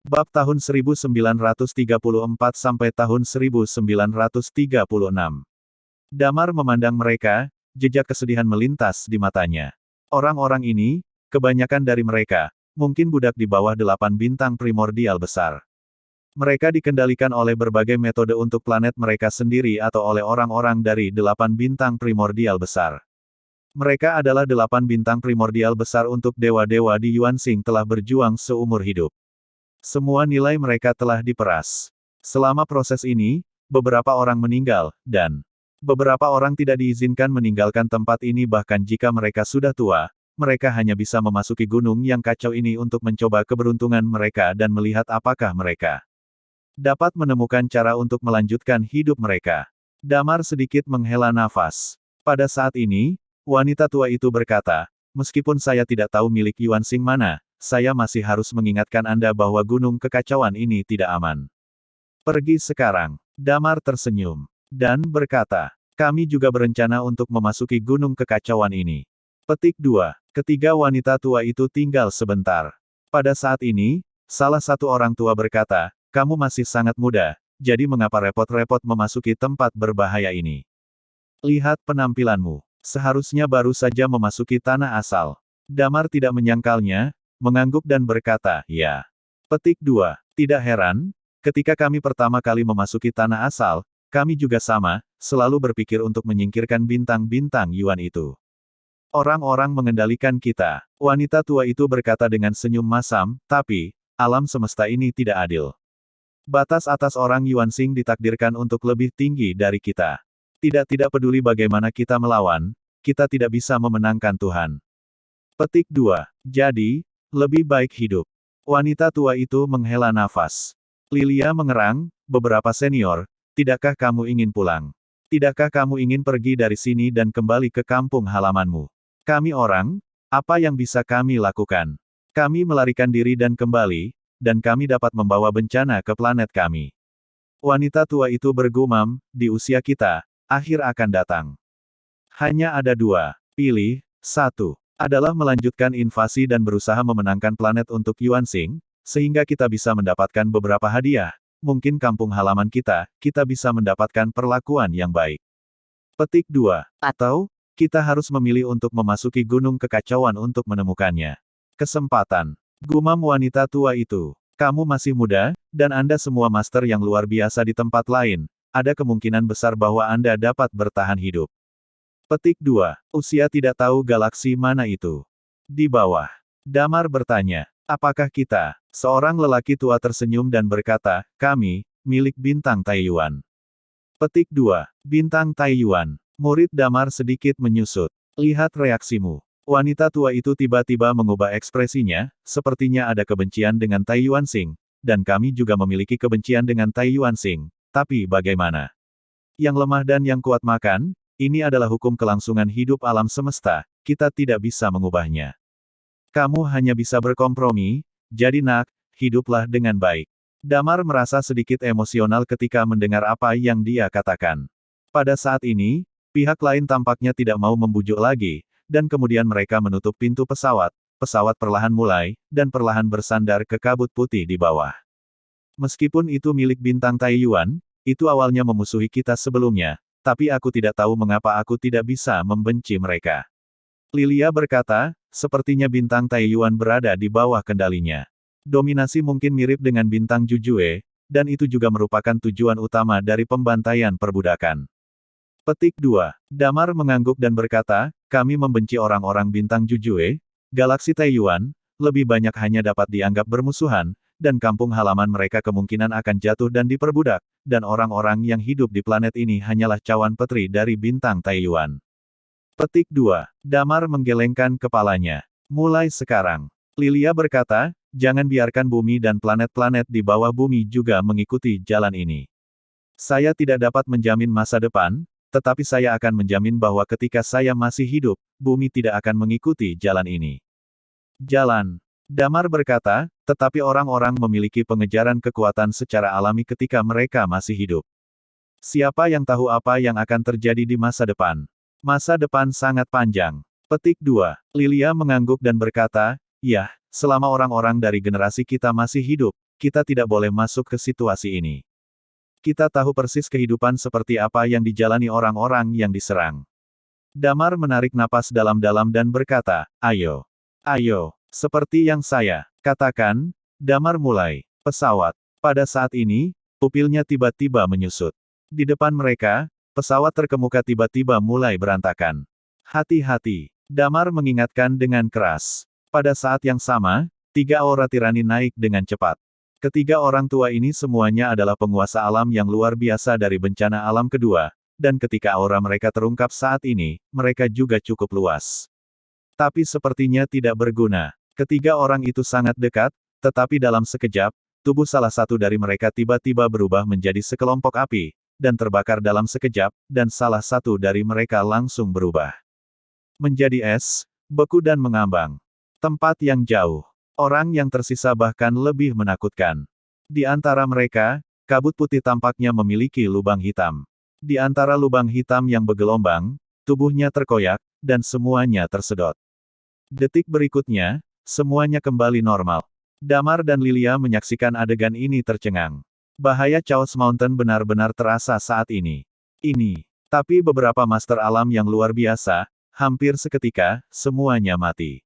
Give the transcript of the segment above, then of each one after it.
Bab tahun 1934 sampai tahun 1936. Damar memandang mereka, jejak kesedihan melintas di matanya. Orang-orang ini, kebanyakan dari mereka, mungkin budak di bawah 8 bintang primordial besar. Mereka dikendalikan oleh berbagai metode untuk planet mereka sendiri atau oleh orang-orang dari 8 bintang primordial besar. Mereka adalah 8 bintang primordial besar untuk dewa-dewa di Yuanxing telah berjuang seumur hidup. Semua nilai mereka telah diperas. Selama proses ini, beberapa orang meninggal, dan beberapa orang tidak diizinkan meninggalkan tempat ini bahkan jika mereka sudah tua, mereka hanya bisa memasuki gunung yang kacau ini untuk mencoba keberuntungan mereka dan melihat apakah mereka dapat menemukan cara untuk melanjutkan hidup mereka. Damar sedikit menghela nafas. Pada saat ini, wanita tua itu berkata, meskipun saya tidak tahu milik Yuanxing mana, saya masih harus mengingatkan Anda bahwa gunung kekacauan ini tidak aman. Pergi sekarang. Damar tersenyum dan berkata, kami juga berencana untuk memasuki gunung kekacauan ini. Petik 2. Ketiga wanita tua itu tinggal sebentar. Pada saat ini, salah satu orang tua berkata, kamu masih sangat muda, jadi mengapa repot-repot memasuki tempat berbahaya ini? Lihat penampilanmu. Seharusnya baru saja memasuki tanah asal. Damar tidak menyangkalnya, mengangguk dan berkata, ya. Petik 2. Tidak heran, ketika kami pertama kali memasuki tanah asal, kami juga sama, selalu berpikir untuk menyingkirkan bintang-bintang Yuan itu. Orang-orang mengendalikan kita. Wanita tua itu berkata dengan senyum masam, tapi, alam semesta ini tidak adil. Batas atas orang Yuanxing ditakdirkan untuk lebih tinggi dari kita. Tidak peduli bagaimana kita melawan, kita tidak bisa memenangkan Tuhan. Petik 2. Jadi, lebih baik hidup. Wanita tua itu menghela nafas. Lilia mengerang, beberapa senior, tidakkah kamu ingin pulang? Tidakkah kamu ingin pergi dari sini dan kembali ke kampung halamanmu? Kami orang, apa yang bisa kami lakukan? Kami melarikan diri dan kembali, dan kami dapat membawa bencana ke planet kami. Wanita tua itu bergumam, di usia kita, akhir akan datang. Hanya ada dua. Pilih, satu. Adalah melanjutkan invasi dan berusaha memenangkan planet untuk Yuanxing, sehingga kita bisa mendapatkan beberapa hadiah. Mungkin kampung halaman kita bisa mendapatkan perlakuan yang baik. Petik 2. Atau, kita harus memilih untuk memasuki gunung kekacauan untuk menemukannya. Kesempatan. Gumam wanita tua itu. Kamu masih muda, dan Anda semua master yang luar biasa di tempat lain, ada kemungkinan besar bahwa Anda dapat bertahan hidup. Petik 2. Usia tidak tahu galaksi mana itu. Di bawah. Damar bertanya, apakah kita? Seorang lelaki tua tersenyum dan berkata, kami, milik bintang Taiyuan. Petik 2. Bintang Taiyuan. Murid Damar sedikit menyusut. Lihat reaksimu. Wanita tua itu tiba-tiba mengubah ekspresinya, sepertinya ada kebencian dengan Taiyuanxing, dan kami juga memiliki kebencian dengan Taiyuanxing. Tapi bagaimana? Yang lemah dan yang kuat makan? Ini adalah hukum kelangsungan hidup alam semesta, kita tidak bisa mengubahnya. Kamu hanya bisa berkompromi, jadi nak, hiduplah dengan baik. Damar merasa sedikit emosional ketika mendengar apa yang dia katakan. Pada saat ini, pihak lain tampaknya tidak mau membujuk lagi, dan kemudian mereka menutup pintu pesawat, pesawat perlahan mulai, dan perlahan bersandar ke kabut putih di bawah. Meskipun itu milik bintang Taiyuan, itu awalnya memusuhi kita sebelumnya, tapi aku tidak tahu mengapa aku tidak bisa membenci mereka. Lilia berkata, sepertinya bintang Taiyuan berada di bawah kendalinya. Dominasi mungkin mirip dengan bintang Jujue, dan itu juga merupakan tujuan utama dari pembantaian perbudakan. Petik 2. Damar mengangguk dan berkata, kami membenci orang-orang bintang Jujue, galaksi Taiyuan, lebih banyak hanya dapat dianggap bermusuhan, dan kampung halaman mereka kemungkinan akan jatuh dan diperbudak, dan orang-orang yang hidup di planet ini hanyalah cawan petri dari bintang Taiyuan. Petik 2. Damar menggelengkan kepalanya. Mulai sekarang. Lilia berkata, jangan biarkan bumi dan planet-planet di bawah bumi juga mengikuti jalan ini. Saya tidak dapat menjamin masa depan, tetapi saya akan menjamin bahwa ketika saya masih hidup, bumi tidak akan mengikuti jalan ini. Jalan. Damar berkata, tetapi orang-orang memiliki pengejaran kekuatan secara alami ketika mereka masih hidup. Siapa yang tahu apa yang akan terjadi di masa depan? Masa depan sangat panjang. Petik 2. Lilia mengangguk dan berkata, ya, selama orang-orang dari generasi kita masih hidup, kita tidak boleh masuk ke situasi ini. Kita tahu persis kehidupan seperti apa yang dijalani orang-orang yang diserang. Damar menarik napas dalam-dalam dan berkata, ayo. Ayo. Seperti yang saya katakan, Damar mulai. Pesawat. Pada saat ini, pupilnya tiba-tiba menyusut. Di depan mereka, pesawat terkemuka tiba-tiba mulai berantakan. Hati-hati. Damar mengingatkan dengan keras. Pada saat yang sama, 3 aura tirani naik dengan cepat. Ketiga orang tua ini semuanya adalah penguasa alam yang luar biasa dari bencana alam kedua, dan ketika aura mereka terungkap saat ini, mereka juga cukup luas. Tapi sepertinya tidak berguna. Ketiga orang itu sangat dekat, tetapi dalam sekejap, tubuh salah satu dari mereka tiba-tiba berubah menjadi sekelompok api, dan terbakar dalam sekejap, dan salah satu dari mereka langsung berubah menjadi es, beku dan mengambang. Tempat yang jauh. Orang yang tersisa bahkan lebih menakutkan. Di antara mereka, kabut putih tampaknya memiliki lubang hitam. Di antara lubang hitam yang bergelombang, tubuhnya terkoyak, dan semuanya tersedot. Detik berikutnya, semuanya kembali normal. Damar dan Lilia menyaksikan adegan ini tercengang. Bahaya Chaos Mountain benar-benar terasa saat ini. Tapi beberapa master alam yang luar biasa, hampir seketika, semuanya mati.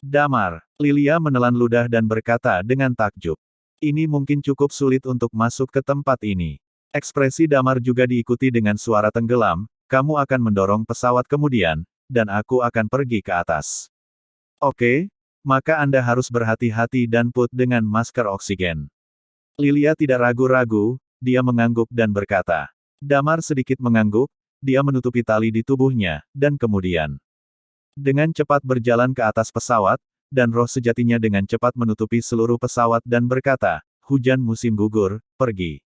Damar, Lilia menelan ludah dan berkata dengan takjub. Ini mungkin cukup sulit untuk masuk ke tempat ini. Ekspresi Damar juga diikuti dengan suara tenggelam, kamu akan mendorong pesawat kemudian, dan aku akan pergi ke atas. Oke, maka Anda harus berhati-hati dan put dengan masker oksigen. Lilia tidak ragu-ragu, dia mengangguk dan berkata. Damar sedikit mengangguk, dia menutupi tali di tubuhnya, dan kemudian dengan cepat berjalan ke atas pesawat, dan roh sejatinya dengan cepat menutupi seluruh pesawat dan berkata, hujan musim gugur, pergi.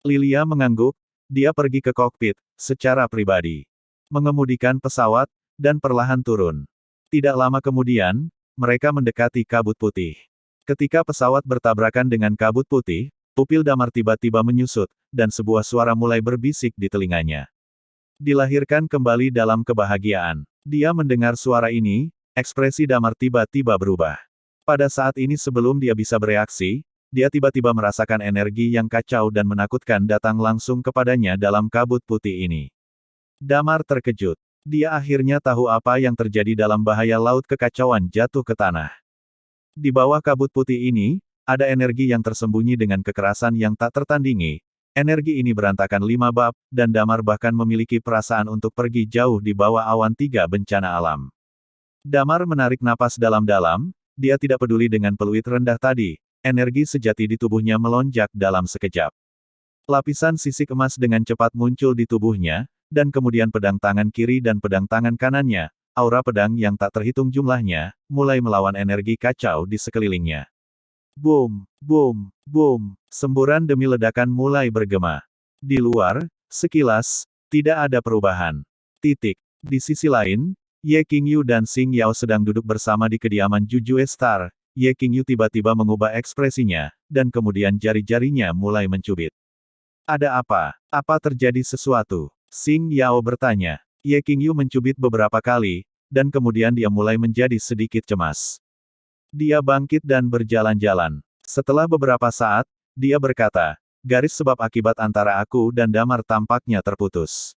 Lilia mengangguk, dia pergi ke kokpit, secara pribadi. Mengemudikan pesawat, dan perlahan turun. Tidak lama kemudian, mereka mendekati kabut putih. Ketika pesawat bertabrakan dengan kabut putih, pupil Damar tiba-tiba menyusut, dan sebuah suara mulai berbisik di telinganya. Dilahirkan kembali dalam kebahagiaan. Dia mendengar suara ini, ekspresi Damar tiba-tiba berubah. Pada saat ini sebelum dia bisa bereaksi, dia tiba-tiba merasakan energi yang kacau dan menakutkan datang langsung kepadanya dalam kabut putih ini. Damar terkejut. Dia akhirnya tahu apa yang terjadi dalam bahaya laut kekacauan jatuh ke tanah. Di bawah kabut putih ini, ada energi yang tersembunyi dengan kekerasan yang tak tertandingi. Energi ini berantakan 5 bab, dan Damar bahkan memiliki perasaan untuk pergi jauh di bawah awan 3 bencana alam. Damar menarik napas dalam-dalam, dia tidak peduli dengan peluit rendah tadi, energi sejati di tubuhnya melonjak dalam sekejap. Lapisan sisik emas dengan cepat muncul di tubuhnya, dan kemudian pedang tangan kiri dan pedang tangan kanannya, aura pedang yang tak terhitung jumlahnya, mulai melawan energi kacau di sekelilingnya. Boom, boom, boom, semburan demi ledakan mulai bergema. Di luar, sekilas, tidak ada perubahan. Titik. Di sisi lain, Ye Qingyu dan Xing Yao sedang duduk bersama di kediaman Jujue Star. Ye Qingyu tiba-tiba mengubah ekspresinya, dan kemudian jari-jarinya mulai mencubit. Ada apa? Apa terjadi sesuatu? Xing Yao bertanya. Ye Qingyu mencubit beberapa kali, dan kemudian dia mulai menjadi sedikit cemas. Dia bangkit dan berjalan-jalan. Setelah beberapa saat, dia berkata, garis sebab akibat antara aku dan Damar tampaknya terputus.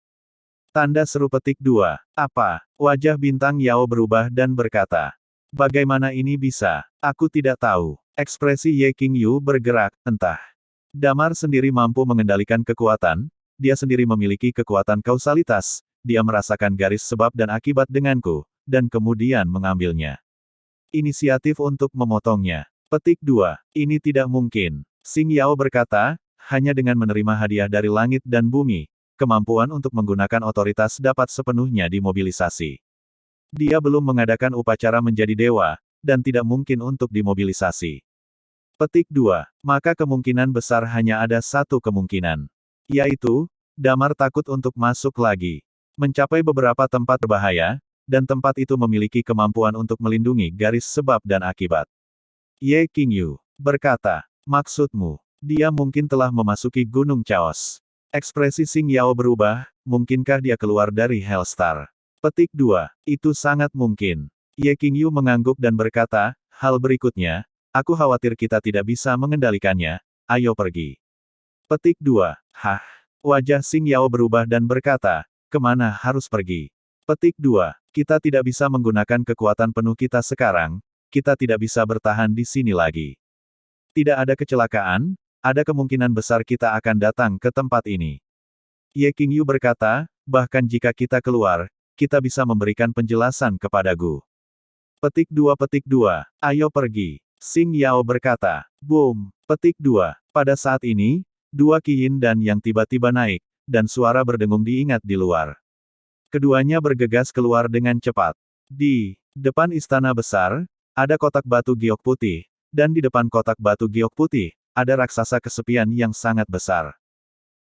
Tanda seru petik 2. Apa? Wajah bintang Yao berubah dan berkata. Bagaimana ini bisa? Aku tidak tahu. Ekspresi Ye Qingyu bergerak, entah. Damar sendiri mampu mengendalikan kekuatan, dia sendiri memiliki kekuatan kausalitas, dia merasakan garis sebab dan akibat denganku, dan kemudian mengambilnya. Inisiatif untuk memotongnya. Petik 2. Ini tidak mungkin. Xing Yao berkata, hanya dengan menerima hadiah dari langit dan bumi, kemampuan untuk menggunakan otoritas dapat sepenuhnya dimobilisasi. Dia belum mengadakan upacara menjadi dewa, dan tidak mungkin untuk dimobilisasi. Petik 2. Maka kemungkinan besar hanya ada satu kemungkinan. Yaitu, Damar takut untuk masuk lagi. Mencapai beberapa tempat berbahaya, dan tempat itu memiliki kemampuan untuk melindungi garis sebab dan akibat. Ye Qingyu berkata, maksudmu, dia mungkin telah memasuki Gunung Chaos. Ekspresi Xing Yao berubah, mungkinkah dia keluar dari Hellstar? Petik 2. Itu sangat mungkin. Ye Qingyu mengangguk dan berkata, hal berikutnya, Aku khawatir kita tidak bisa mengendalikannya, ayo pergi. Petik 2. Hah? Wajah Xing Yao berubah dan berkata, kemana harus pergi? Petik 2. Kita tidak bisa menggunakan kekuatan penuh kita sekarang, kita tidak bisa bertahan di sini lagi. Tidak ada kecelakaan, ada kemungkinan besar kita akan datang ke tempat ini. Ye Qingyu berkata, bahkan jika kita keluar, kita bisa memberikan penjelasan kepada Gu. Petik 2. Petik 2. Ayo pergi. Xing Yao berkata. Boom. Petik 2. Pada saat ini, dua Qi Yin dan yang tiba-tiba naik, dan suara berdengung diingat di luar. Keduanya bergegas keluar dengan cepat. Di depan istana besar, ada kotak batu giok putih, dan di depan kotak batu giok putih, ada raksasa kesepian yang sangat besar.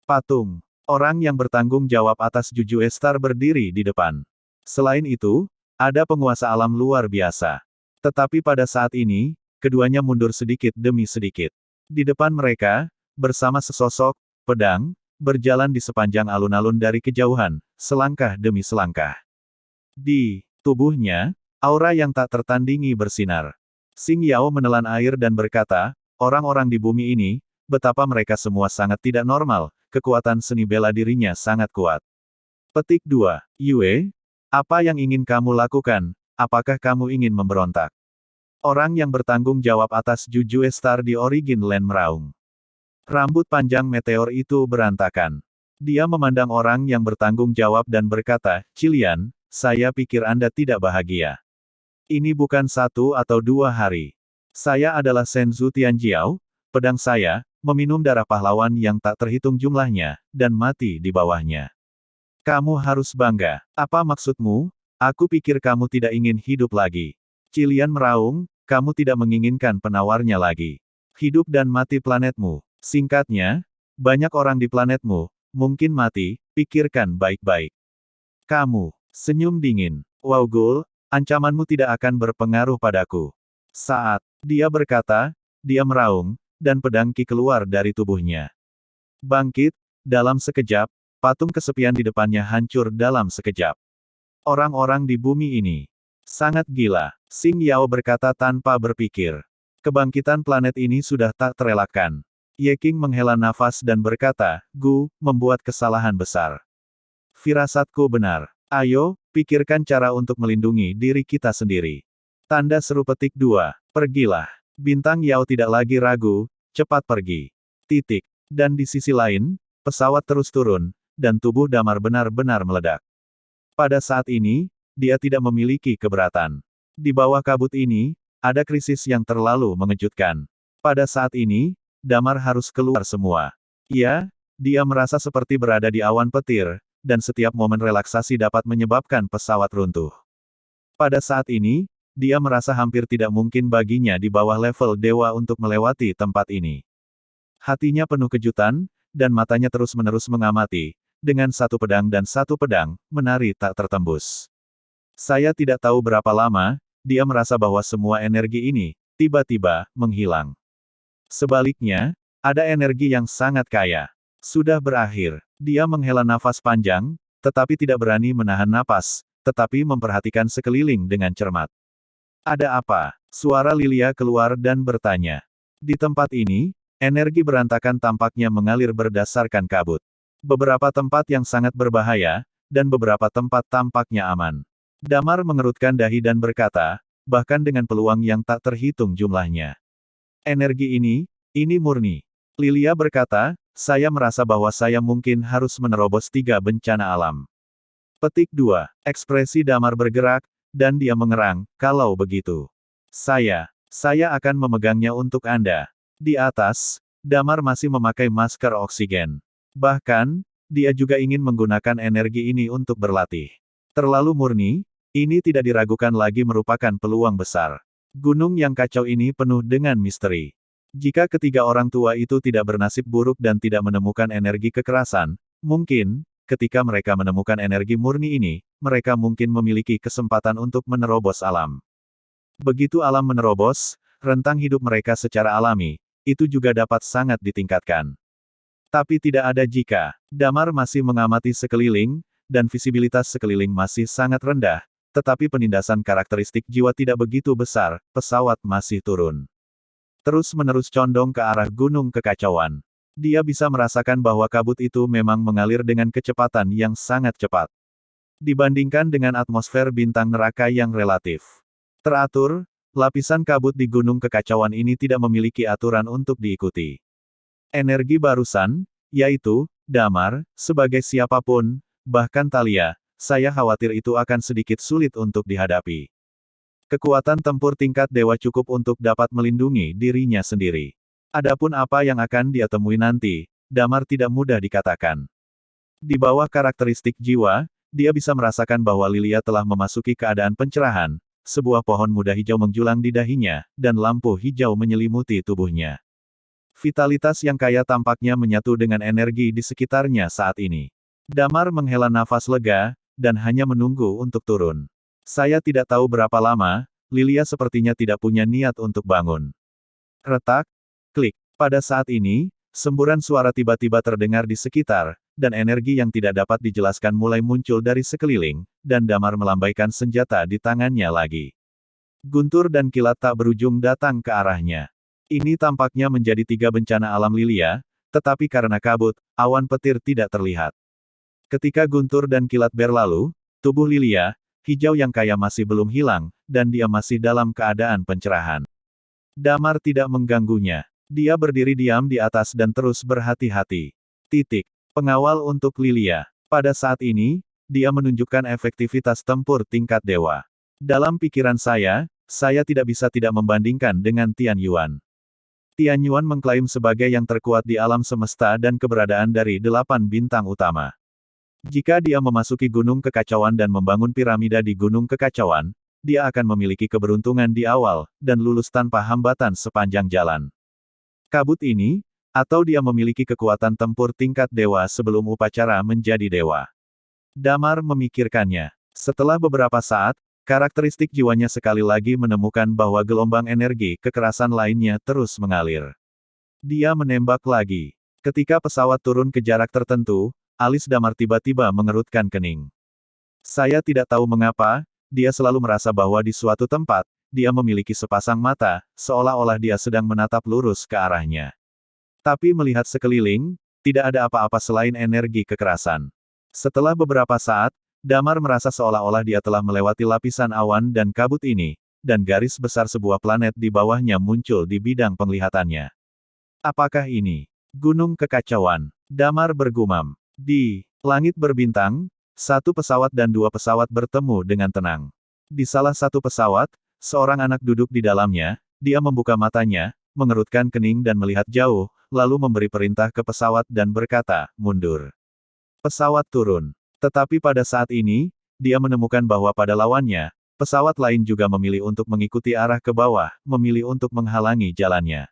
Patung. Orang yang bertanggung jawab atas Juju Estar berdiri di depan. Selain itu, ada penguasa alam luar biasa. Tetapi pada saat ini, keduanya mundur sedikit demi sedikit. Di depan mereka, bersama sesosok pedang, berjalan di sepanjang alun-alun dari kejauhan, selangkah demi selangkah. Di tubuhnya, aura yang tak tertandingi bersinar. Xing Yao menelan air dan berkata, orang-orang di bumi ini, betapa mereka semua sangat tidak normal, kekuatan seni bela dirinya sangat kuat. Petik 2. Yue, apa yang ingin kamu lakukan? Apakah kamu ingin memberontak? Orang yang bertanggung jawab atas Juju Estar di Origin Land meraung. Rambut panjang meteor itu berantakan. Dia memandang orang yang bertanggung jawab dan berkata, Cilian, saya pikir Anda tidak bahagia. Ini bukan 1 atau 2 hari. Saya adalah Senzu Tianjiao, pedang saya, meminum darah pahlawan yang tak terhitung jumlahnya, dan mati di bawahnya. Kamu harus bangga. Apa maksudmu? Aku pikir kamu tidak ingin hidup lagi. Cilian meraung, kamu tidak menginginkan penawarnya lagi. Hidup dan mati planetmu. Singkatnya, banyak orang di planetmu, mungkin mati, pikirkan baik-baik. Kamu, senyum dingin. Wow Gul, ancamanmu tidak akan berpengaruh padaku. Saat dia berkata, dia meraung, dan pedang Qi keluar dari tubuhnya. Bangkit, dalam sekejap, patung kesepian di depannya hancur dalam sekejap. Orang-orang di bumi ini sangat gila, Xing Yao berkata tanpa berpikir. Kebangkitan planet ini sudah tak terelakkan. Ye Qing menghela nafas dan berkata, Gu, membuat kesalahan besar. Firasatku benar. Ayo, pikirkan cara untuk melindungi diri kita sendiri. Tanda seru petik 2. Pergilah. Bintang Yao tidak lagi ragu, cepat pergi. Titik. Dan di sisi lain, pesawat terus turun, dan tubuh Damar benar-benar meledak. Pada saat ini, dia tidak memiliki keberatan. Di bawah kabut ini, ada krisis yang terlalu mengejutkan. Pada saat ini, Damar harus keluar semua. Ya, dia merasa seperti berada di awan petir, dan setiap momen relaksasi dapat menyebabkan pesawat runtuh. Pada saat ini, dia merasa hampir tidak mungkin baginya di bawah level dewa untuk melewati tempat ini. Hatinya penuh kejutan, dan matanya terus-menerus mengamati, dengan satu pedang dan satu pedang, menari tak tertembus. Saya tidak tahu berapa lama, dia merasa bahwa semua energi ini, tiba-tiba, menghilang. Sebaliknya, ada energi yang sangat kaya. Sudah berakhir. Dia menghela nafas panjang, tetapi tidak berani menahan napas, tetapi memperhatikan sekeliling dengan cermat. Ada apa? Suara Lilia keluar dan bertanya. Di tempat ini, energi berantakan tampaknya mengalir berdasarkan kabut. Beberapa tempat yang sangat berbahaya, dan beberapa tempat tampaknya aman. Damar mengerutkan dahi dan berkata, bahkan dengan peluang yang tak terhitung jumlahnya. Energi ini murni. Lilia berkata, saya merasa bahwa saya mungkin harus menerobos 3 bencana alam. Petik 2. Ekspresi Damar bergerak, dan dia mengerang, kalau begitu. Saya akan memegangnya untuk Anda. Di atas, Damar masih memakai masker oksigen. Bahkan, dia juga ingin menggunakan energi ini untuk berlatih. Terlalu murni, ini tidak diragukan lagi merupakan peluang besar. Gunung yang kacau ini penuh dengan misteri. Jika ketiga orang tua itu tidak bernasib buruk dan tidak menemukan energi kekerasan, mungkin, ketika mereka menemukan energi murni ini, mereka mungkin memiliki kesempatan untuk menerobos alam. Begitu alam menerobos, rentang hidup mereka secara alami, itu juga dapat sangat ditingkatkan. Tapi tidak ada jika. Damar masih mengamati sekeliling, dan visibilitas sekeliling masih sangat rendah, tetapi penindasan karakteristik jiwa tidak begitu besar, pesawat masih turun. terus-menerus condong ke arah gunung kekacauan. Dia bisa merasakan bahwa kabut itu memang mengalir dengan kecepatan yang sangat cepat. Dibandingkan dengan atmosfer bintang neraka yang relatif teratur, lapisan kabut di gunung kekacauan ini tidak memiliki aturan untuk diikuti. Energi barusan, yaitu, damar, sebagai siapapun, bahkan Thalia, saya khawatir itu akan sedikit sulit untuk dihadapi. Kekuatan tempur tingkat dewa cukup untuk dapat melindungi dirinya sendiri. Adapun apa yang akan dia temui nanti, damar tidak mudah dikatakan. Di bawah karakteristik jiwa, dia bisa merasakan bahwa Lilia telah memasuki keadaan pencerahan, sebuah pohon muda hijau menjulang di dahinya, dan lampu hijau menyelimuti tubuhnya. Vitalitas yang kaya tampaknya menyatu dengan energi di sekitarnya saat ini. Damar menghela nafas lega, dan hanya menunggu untuk turun. Saya tidak tahu berapa lama, Lilia sepertinya tidak punya niat untuk bangun. Retak, klik. Pada saat ini, semburan suara tiba-tiba terdengar di sekitar, dan energi yang tidak dapat dijelaskan mulai muncul dari sekeliling, dan Damar melambaikan senjata di tangannya lagi. Guntur dan kilat tak berujung datang ke arahnya. Ini tampaknya menjadi 3 bencana alam Lilia, tetapi karena kabut, awan petir tidak terlihat. Ketika guntur dan kilat berlalu, tubuh Lilia, hijau yang kaya masih belum hilang, dan dia masih dalam keadaan pencerahan. Damar tidak mengganggunya. Dia berdiri diam di atas dan terus berhati-hati. Titik. Pengawal untuk Lilia. Pada saat ini, dia menunjukkan efektivitas tempur tingkat dewa. Dalam pikiran saya tidak bisa tidak membandingkan dengan Tian Yuan. Tian Yuan mengklaim sebagai yang terkuat di alam semesta dan keberadaan dari 8 bintang utama. Jika dia memasuki gunung kekacauan dan membangun piramida di gunung kekacauan, dia akan memiliki keberuntungan di awal, dan lulus tanpa hambatan sepanjang jalan. Kabut ini, atau dia memiliki kekuatan tempur tingkat dewa sebelum upacara menjadi dewa. Damar memikirkannya. Setelah beberapa saat, karakteristik jiwanya sekali lagi menemukan bahwa gelombang energi kekerasan lainnya terus mengalir. Dia menembak lagi. Ketika pesawat turun ke jarak tertentu, alis Damar tiba-tiba mengerutkan kening. Saya tidak tahu mengapa, dia selalu merasa bahwa di suatu tempat, dia memiliki sepasang mata, seolah-olah dia sedang menatap lurus ke arahnya. Tapi melihat sekeliling, tidak ada apa-apa selain energi kekerasan. Setelah beberapa saat, Damar merasa seolah-olah dia telah melewati lapisan awan dan kabut ini, dan garis besar sebuah planet di bawahnya muncul di bidang penglihatannya. Apakah ini gunung kekacauan? Damar bergumam. Di langit berbintang, 1 pesawat dan 2 pesawat bertemu dengan tenang. Di salah satu pesawat, seorang anak duduk di dalamnya, dia membuka matanya, mengerutkan kening dan melihat jauh, lalu memberi perintah ke pesawat dan berkata, mundur. Pesawat turun. Tetapi pada saat ini, dia menemukan bahwa pada lawannya, pesawat lain juga memilih untuk mengikuti arah ke bawah, memilih untuk menghalangi jalannya.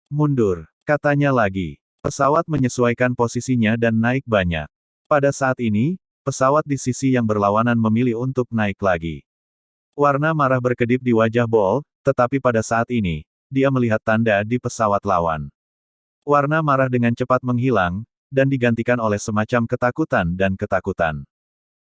Mundur, katanya lagi. Pesawat menyesuaikan posisinya dan naik banyak. Pada saat ini, pesawat di sisi yang berlawanan memilih untuk naik lagi. Warna marah berkedip di wajah Bol, tetapi pada saat ini, dia melihat tanda di pesawat lawan. Warna marah dengan cepat menghilang, dan digantikan oleh semacam ketakutan dan ketakutan.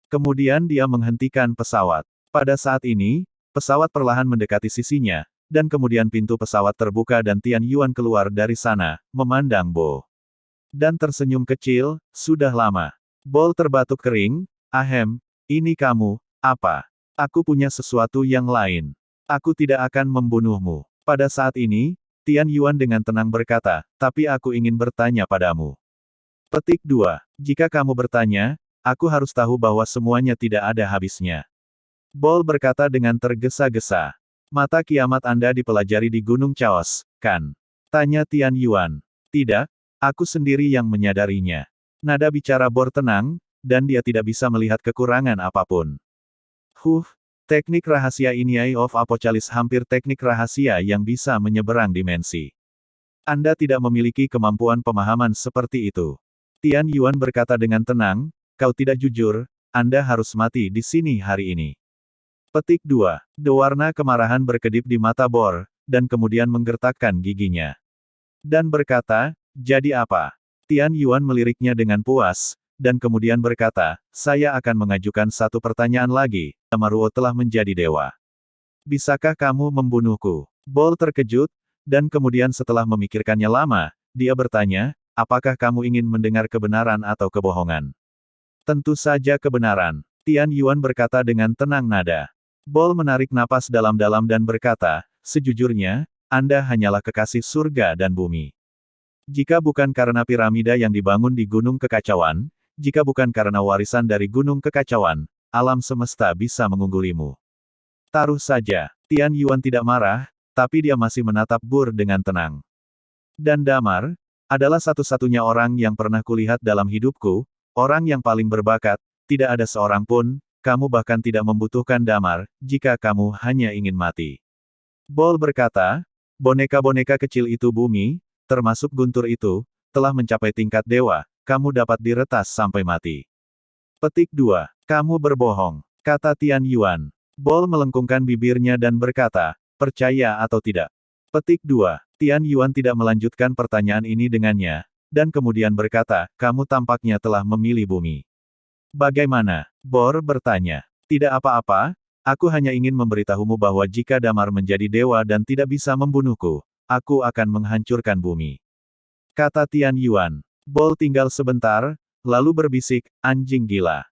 Kemudian dia menghentikan pesawat. Pada saat ini, pesawat perlahan mendekati sisinya, dan kemudian pintu pesawat terbuka dan Tian Yuan keluar dari sana, memandang Bo. Dan tersenyum kecil, sudah lama. Bol terbatuk kering, ahem, ini kamu, apa? Aku punya sesuatu yang lain. Aku tidak akan membunuhmu. Pada saat ini, Tian Yuan dengan tenang berkata, tapi aku ingin bertanya padamu. Petik 2. Jika kamu bertanya, aku harus tahu bahwa semuanya tidak ada habisnya. Bol berkata dengan tergesa-gesa. Mata kiamat Anda dipelajari di Gunung Chaos, kan? Tanya Tian Yuan. Tidak, aku sendiri yang menyadarinya. Nada bicara Bor tenang, dan dia tidak bisa melihat kekurangan apapun. Teknik rahasia ini Eye of Apocalypse hampir teknik rahasia yang bisa menyeberang dimensi. Anda tidak memiliki kemampuan pemahaman seperti itu. Tian Yuan berkata dengan tenang, kau tidak jujur, Anda harus mati di sini hari ini. Petik 2. Warna kemarahan berkedip di mata Bor, dan kemudian menggertakkan giginya. Dan berkata, jadi apa? Tian Yuan meliriknya dengan puas, dan kemudian berkata, saya akan mengajukan satu pertanyaan lagi, Amaruo telah menjadi dewa. Bisakah kamu membunuhku? Bol terkejut, Dan kemudian setelah memikirkannya lama, dia bertanya, apakah kamu ingin mendengar kebenaran atau kebohongan? Tentu saja kebenaran. Tian Yuan berkata dengan tenang nada. Bol menarik napas dalam-dalam dan berkata, sejujurnya, Anda hanyalah kekasih surga dan bumi. Jika bukan karena piramida yang dibangun di Gunung Kekacauan, jika bukan karena warisan dari Gunung Kekacauan, alam semesta bisa mengunggulimu. Taruh saja, Tian Yuan tidak marah, tapi dia masih menatap Bur dengan tenang. Dan Damar, adalah satu-satunya orang yang pernah kulihat dalam hidupku, orang yang paling berbakat, tidak ada seorang pun, kamu bahkan tidak membutuhkan Damar, jika kamu hanya ingin mati. Bol berkata, boneka-boneka kecil itu bumi, termasuk guntur itu, telah mencapai tingkat dewa, kamu dapat diretas sampai mati. Petik 2. Kamu berbohong, kata Tian Yuan. Bol melengkungkan bibirnya dan berkata, percaya atau tidak. Petik 2. Tian Yuan tidak melanjutkan pertanyaan ini dengannya, dan kemudian berkata, kamu tampaknya telah memilih bumi. Bagaimana? Bor bertanya. Tidak apa-apa, aku hanya ingin memberitahumu bahwa jika Damar menjadi dewa dan tidak bisa membunuhku, aku akan menghancurkan bumi. Kata Tian Yuan. Bol tinggal sebentar, lalu berbisik, anjing gila.